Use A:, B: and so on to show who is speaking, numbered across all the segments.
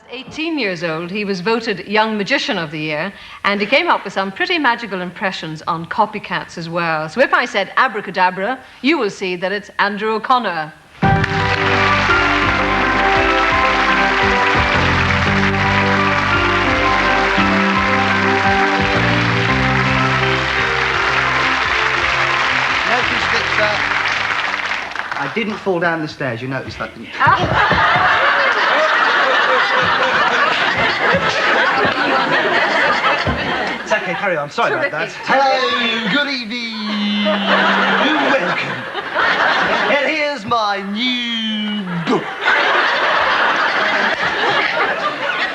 A: 18 years old, he was voted Young Magician of the Year, and he came up with some pretty magical impressions on copycats as well. So if I said abracadabra, you will see that it's Andrew O'Connor.
B: Notice that I didn't fall down the stairs. You noticed that, didn't you? It's okay, carry on. Sorry about that. Hello, good evening. Welcome. And here's my new book.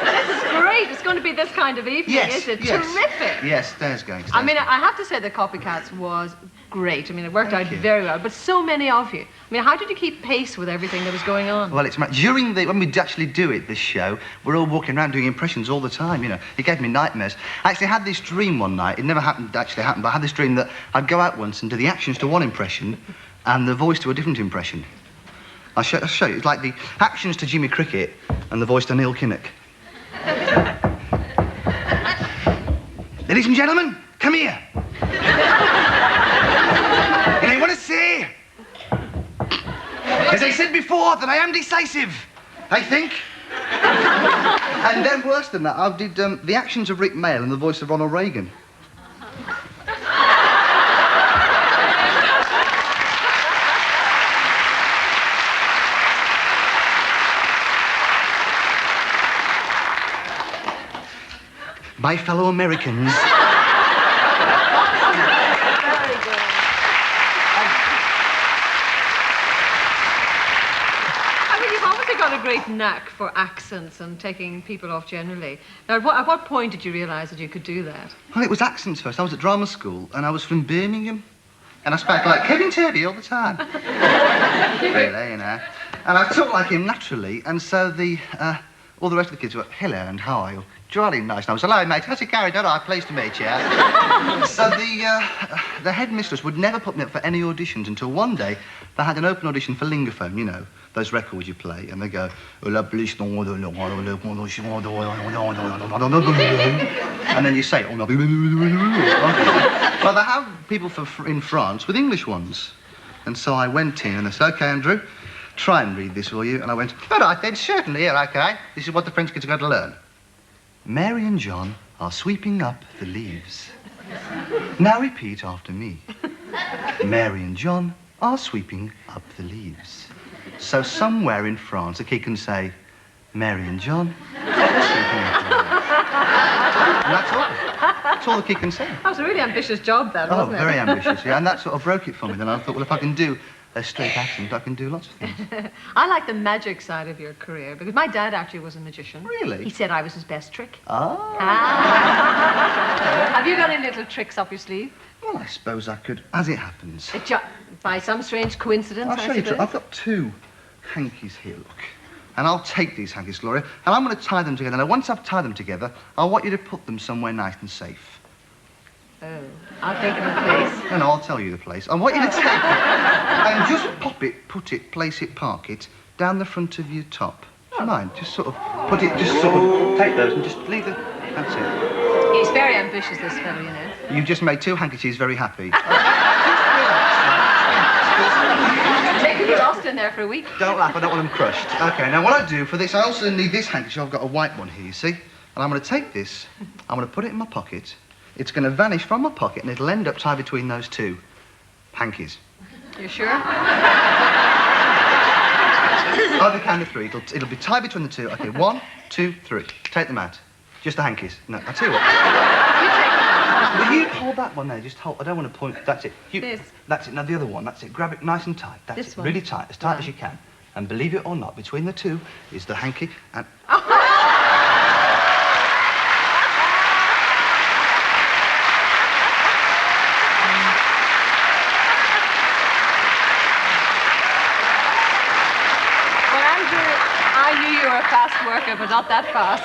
A: This is great. It's going to be this kind of evening, is it?
B: Yes.
A: Terrific.
B: Yes, there's going.
A: I mean, I have to say that Copycats was great. I mean, it worked out very well. But so many of you. I mean, how did you keep pace with everything that was going on?
B: Well, it's during when we actually do it, this show, we're all walking around doing impressions all the time, you know. It gave me nightmares. I actually had this dream one night. It never actually happened, but I had this dream that I'd go out once and do the actions to one impression and the voice to a different impression. I'll show you. It's like the actions to Jimmy Cricket and the voice to Neil Kinnock. Ladies and gentlemen, come here. And I want to say, as I said before, that I am decisive, I think. And then worse than that, I did the actions of Rick Mayall and the voice of Ronald Reagan. My fellow Americans.
A: Got a great knack for accents and taking people off generally. Now, at what point did you realise that you could do that?
B: Well, it was accents first. I was at drama school, and I was from Birmingham. And I spoke like Kevin Turvey all the time. Really, you know. And I talked like him naturally, and so all the rest of the kids were, hello, and how are you? Jolly nice. And I was, hello, mate, how's it going? All right, pleased to meet you. So the headmistress would never put me up for any auditions until one day they had an open audition for Lingaphone, you know, those records you play, and they go, and then you say, well, they have people in France with English ones. And so I went in and they said, OK, Andrew, try and read this, will you? And I went, all right, then, certainly, yeah, OK. This is what the French kids are going to learn. Mary and John are sweeping up the leaves. Now repeat after me. Mary and John are sweeping up the leaves. So somewhere in France, a kid can say, Mary and John are sweeping up the leaves. And that's all. That's all the kid can say.
A: That was a really ambitious job then, wasn't it?
B: Oh, very ambitious, yeah. And that sort of broke it for me. Then I thought, well, if I can do a straight accent, I can do lots of things.
A: I like the magic side of your career, because my dad actually was a magician.
B: Really?
A: He said I was his best trick.
B: Oh.
A: Have you got any little tricks up your sleeve?
B: Well, I suppose I could, as it happens.
A: By some strange coincidence,
B: I'll show you. I've got two hankies here, look. And I'll take these hankies, Gloria, and I'm going to tie them together. Now, once I've tied them together, I want you to put them somewhere nice and safe.
A: Oh, I'll think of a place.
B: No, I'll tell you the place. I want you to take it and just pop it, put it, place it, park it down the front of your top. Do you mind? Just sort of put it, just sort of take those and just leave them. That's it.
A: He's very ambitious, this fellow, you know.
B: You've just made two handkerchiefs very happy.
A: They could be lost in there for a week.
B: Don't laugh, I don't want them crushed. OK, now what I do for this, I also need this handkerchief. I've got a white one here, you see? And I'm going to take this, I'm going to put it in my pocket. It's going to vanish from my pocket and it'll end up tied between those two hankies.
A: You sure?
B: I'll the count of three. It'll be tied between the two. OK, 1, 2, 3. Take them out. Just the hankies. No, I'll tell you what. Will you hold that one there? Just hold. I don't want to point. That's it.
A: This.
B: That's it. Now the other one. That's it. Grab it nice and tight. That's
A: this
B: it.
A: One.
B: Really tight. As tight as you can. And believe it or not, between the two is the hanky and...
A: Fast worker, but not that fast.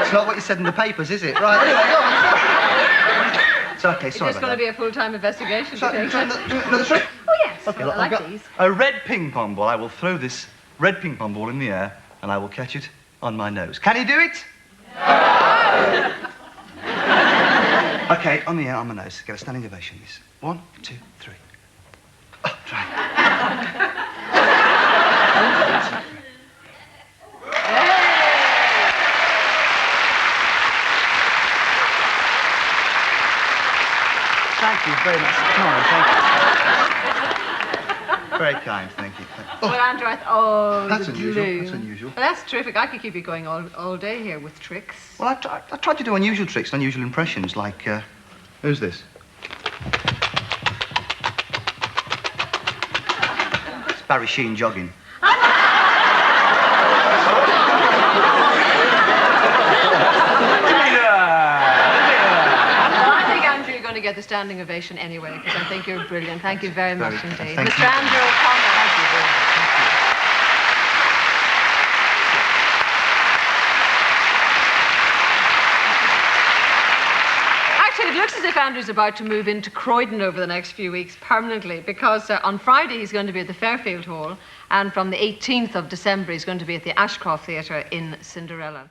B: It's not what you said in the papers, is it? Right, anyway, go on. It's OK, sorry.
A: It's going to be a full-time investigation.
B: Another trick?
A: Oh, yes.
B: OK,
A: well, I like these.
B: A red ping-pong ball. I will throw this red ping-pong ball in the air and I will catch it on my nose. Can he do it? Okay, on the air, on my nose. Get a standing ovation. This. 1, 2, 3. Oh, try. Thank you very much. Come on, thank you. Very kind, thank you.
A: Well, Andrew,
B: That's
A: the
B: unusual.
A: glue.
B: That's unusual.
A: Well, that's terrific. I could keep you going all day here with tricks.
B: Well, I tried to do unusual tricks and unusual impressions, like, who's this? It's Barry Sheen jogging.
A: I think, Andrew, you're going to get the standing ovation anyway, because I think you're brilliant. Thank you very much indeed.
B: Thank
A: Mr.
B: you.
A: Andrew O'Connor.
B: Thank you very much.
A: Actually, it looks as if Andrew's about to move into Croydon over the next few weeks permanently, because on Friday he's going to be at the Fairfield Hall, and from the 18th of December he's going to be at the Ashcroft Theatre in Cinderella.